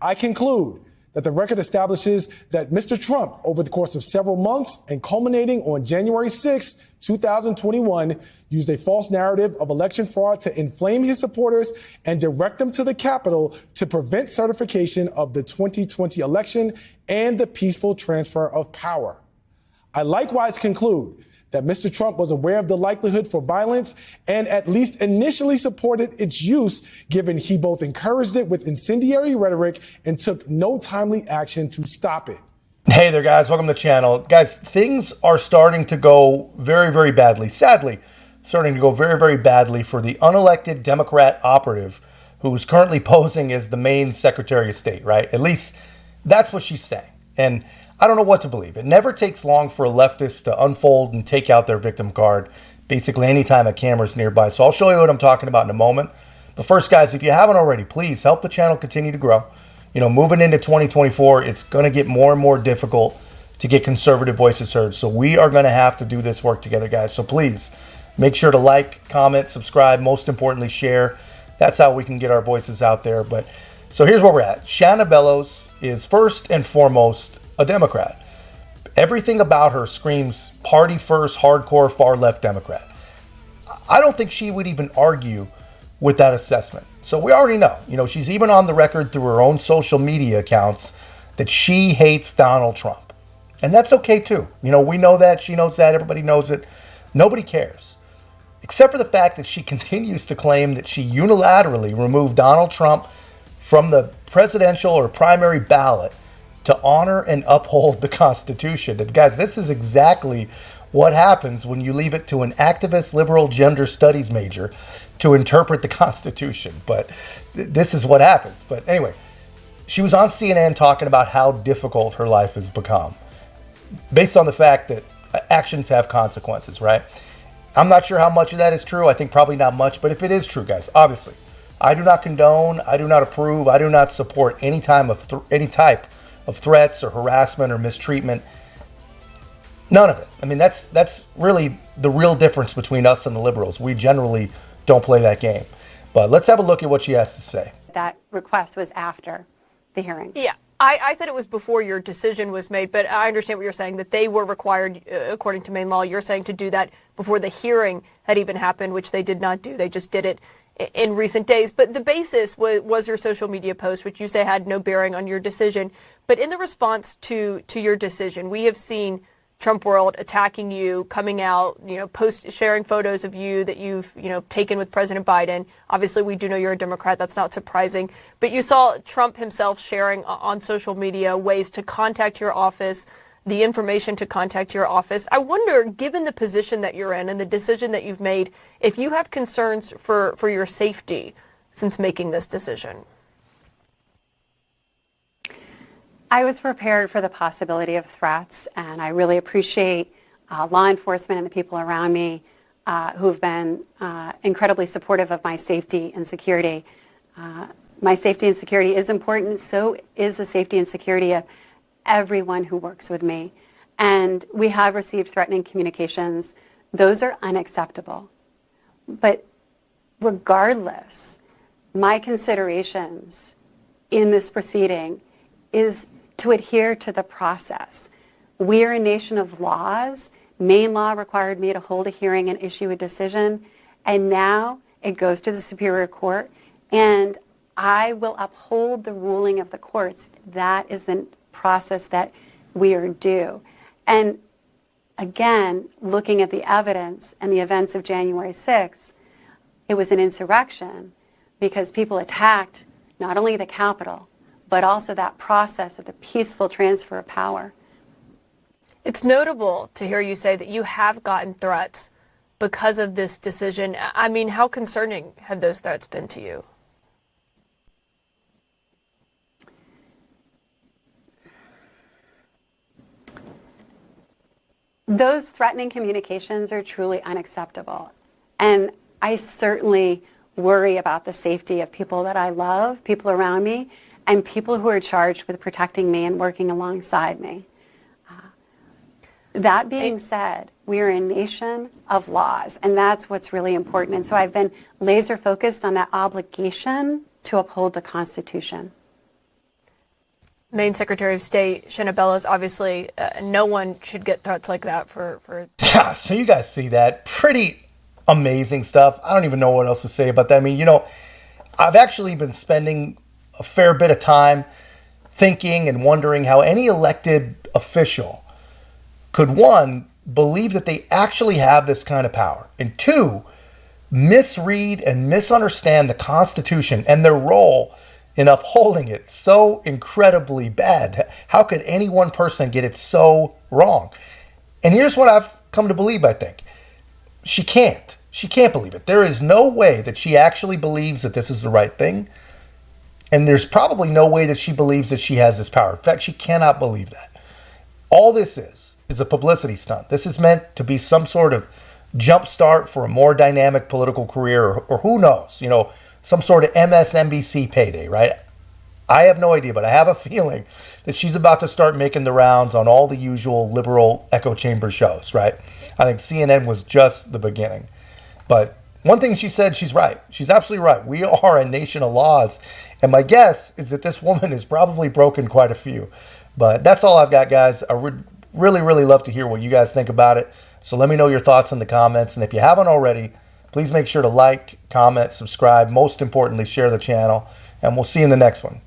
I conclude that the record establishes that Mr. Trump, over the course of several months and culminating on January 6, 2021, used a false narrative of election fraud to inflame his supporters and direct them to the Capitol to prevent certification of the 2020 election and the peaceful transfer of power. I likewise conclude that Mr. Trump was aware of the likelihood for violence and at least initially supported its use, given he both encouraged it with incendiary rhetoric and took no timely action to stop it. Hey there, guys. Welcome to the channel. Guys, things are starting to go very, very badly. Sadly, starting to go very, very badly for the unelected Democrat operative who is currently posing as the Maine Secretary of State, right? At least that's what she's saying. And I don't know what to believe. It never takes long for a leftist to unfold and take out their victim card, basically anytime a camera's nearby. So I'll show you what I'm talking about in a moment. But first, guys, if you haven't already, please help the channel continue to grow. You know, moving into 2024, it's going to get more and more difficult to get conservative voices heard. So we are going to have to do this work together, guys. So please make sure to like, comment, subscribe, most importantly, share. That's how we can get our voices out there. But so here's where we're at. Shenna Bellos is first and foremost a Democrat. Everything about her screams party first, hardcore, far left Democrat. I don't think she would even argue with that assessment. So we already know, she's even on the record through her own social media accounts that she hates Donald Trump. And that's okay too. We know that, she knows that, everybody knows it. Nobody cares. Except for the fact that she continues to claim that she unilaterally removed Donald Trump from the presidential or primary ballot to honor and uphold the Constitution. And guys, this is exactly what happens when you leave it to an activist liberal gender studies major to interpret the Constitution. But this is what happens. But anyway, she was on CNN talking about how difficult her life has become based on the fact that actions have consequences, right? I'm not sure how much of that is true. I think probably not much. But if it is true, guys, obviously, I do not condone, I do not approve, I do not support any type of threats or harassment or mistreatment. None of it. I mean, that's really the real difference between us and the liberals. We generally don't play that game. But let's have a look at what she has to say. That request was after the hearing. Yeah. I said it was before your decision was made, but I understand what you're saying, that they were required, according to Maine law, you're saying to do that before the hearing had even happened, which they did not do. They just did it in recent days. But the basis was your social media post, which you say had no bearing on your decision. But in the response to your decision, we have seen Trump World attacking you, coming out, sharing photos of you that you've, taken with President Biden. Obviously, we do know you're a Democrat. That's not surprising. But you saw Trump himself sharing on social media ways to contact your office, the information to contact your office. I wonder, given the position that you're in and the decision that you've made, if you have concerns for your safety since making this decision. I was prepared for the possibility of threats, and I really appreciate law enforcement and the people around me who've been incredibly supportive of my safety and security. My safety and security is important, so is the safety and security of everyone who works with me. And we have received threatening communications. Those are unacceptable. But regardless, my considerations in this proceeding is to adhere to the process. We are a nation of laws. Maine law required me to hold a hearing and issue a decision, and now it goes to the Superior Court, and I will uphold the ruling of the courts. That is the process that we are due. And again, looking at the evidence and the events of January 6th, it was an insurrection because people attacked not only the Capitol, but also that process of the peaceful transfer of power. It's notable to hear you say that you have gotten threats because of this decision. I mean, how concerning have those threats been to you? Those threatening communications are truly unacceptable. And I certainly worry about the safety of people that I love, people around me, and people who are charged with protecting me and working alongside me. That being said, we are a nation of laws, and that's what's really important. And so I've been laser focused on that obligation to uphold the Constitution. Maine Secretary of State Shenna Bellos, obviously, no one should get threats like that for. Yeah, so you guys see that. Pretty amazing stuff. I don't even know what else to say about that. I mean, I've actually been spending a fair bit of time thinking and wondering how any elected official could, one, believe that they actually have this kind of power, and two, misread and misunderstand the Constitution and their role in upholding it so incredibly bad. How could any one person get it so wrong? And here's what I've come to believe, I think. She can't. She can't believe it. There is no way that she actually believes that this is the right thing. And there's probably no way that she believes that she has this power. In fact, she cannot believe that. All this is a publicity stunt. This is meant to be some sort of jump start for a more dynamic political career, or who knows, some sort of MSNBC payday, right? I have no idea, but I have a feeling that she's about to start making the rounds on all the usual liberal echo chamber shows, right? I think CNN was just the beginning. But one thing she said, she's right. She's absolutely right. We are a nation of laws. And my guess is that this woman has probably broken quite a few. But that's all I've got, guys. I would really, really love to hear what you guys think about it. So let me know your thoughts in the comments. And if you haven't already, please make sure to like, comment, subscribe. Most importantly, share the channel. And we'll see you in the next one.